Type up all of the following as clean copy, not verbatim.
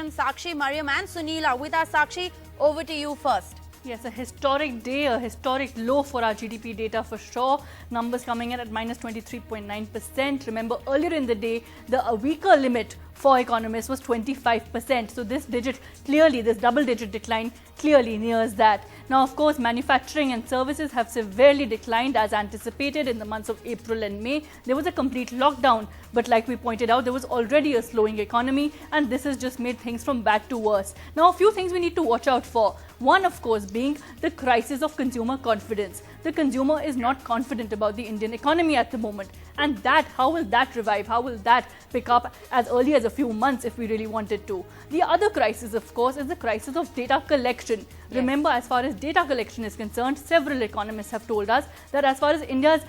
conversation. Sakshi, Mariam and Sunil are with us. Sakshi, over to you first. Yes, a historic day, a historic low for our GDP data for sure. Numbers coming in at minus 23.9%. Remember, earlier in the day, the weaker limit for economists was 25%. So this digit clearly, this double-digit decline clearly nears that. Now, of course, manufacturing and services have severely declined as anticipated in the months of April and May. There was a complete lockdown, but like we pointed out, there was already a slowing economy, and this has just made things from bad to worse. Now, a few things we need to watch out for. One, of course, being the crisis of consumer confidence. The consumer is not confident about the Indian economy at the moment. And that, how will that revive? How will that pick up as early as a few months if we really wanted to? The other crisis, of course, is the crisis of data collection. Yes. Remember, as far as data collection is concerned, several economists have told us that as far as India's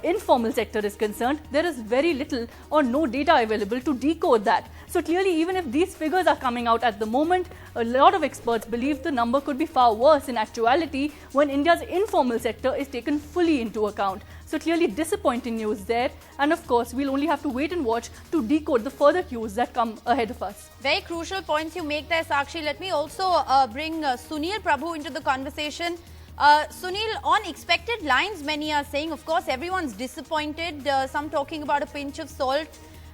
informal sector is concerned, there is very little or no data available to decode that. So clearly, even if these figures are coming out at the moment, a lot of experts believe the number could be far worse in actuality when India's informal sector is taken fully into account. So clearly disappointing news there. And of course, we'll only have to wait and watch to decode the further cues that come ahead of us. Very crucial points you make there, Sakshi. Let me also bring Sunil Prabhu into the conversation. Sunil, on expected lines, many are saying, of course, everyone's disappointed. Some talking about a pinch of salt.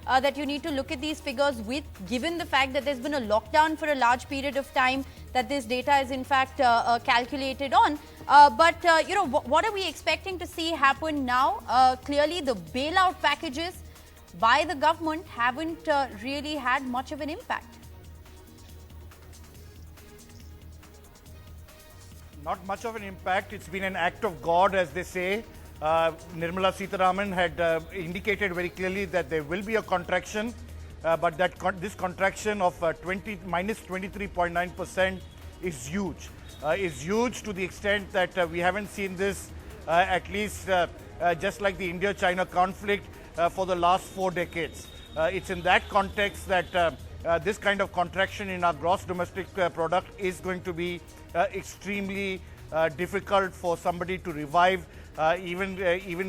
That you need to look at these figures with, given the fact that there's been a lockdown for a large period of time, that this data is in fact calculated on. But what are we expecting to see happen now? Clearly, the bailout packages by the government haven't really had much of an impact. Not much of an impact. It's been an act of God, as they say. Nirmala Sitharaman had indicated very clearly that there will be a contraction, but that this contraction of minus 23.9% is huge. Is huge to the extent that we haven't seen this at least just like the India-China conflict for the last 4 decades. It's in that context that this kind of contraction in our gross domestic product is going to be extremely difficult for somebody to revive. Even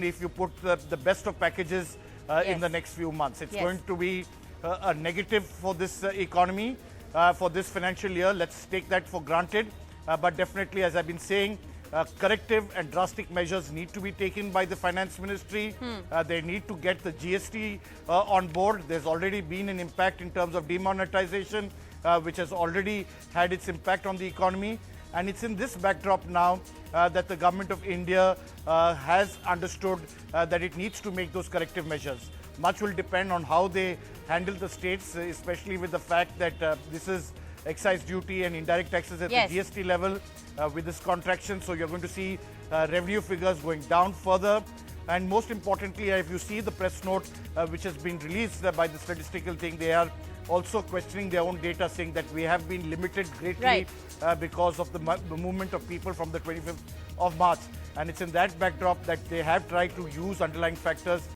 if you put the best of packages in the next few months. It's going to be a negative for this economy, for this financial year. Let's take that for granted. But definitely, as I've been saying, corrective and drastic measures need to be taken by the finance ministry. They need to get the GST on board. There's already been an impact in terms of demonetization, which has already had its impact on the economy. And it's in this backdrop now that the government of India has understood that it needs to make those corrective measures. Much will depend on how they handle the states, especially with the fact that this is excise duty and indirect taxes at the GST level with this contraction. So you're going to see revenue figures going down further. And most importantly, if you see the press note which has been released by the statistical thing, they are also questioning their own data, saying that we have been limited greatly because of the movement of people from the 25th of March. And it's in that backdrop that they have tried to use underlying factors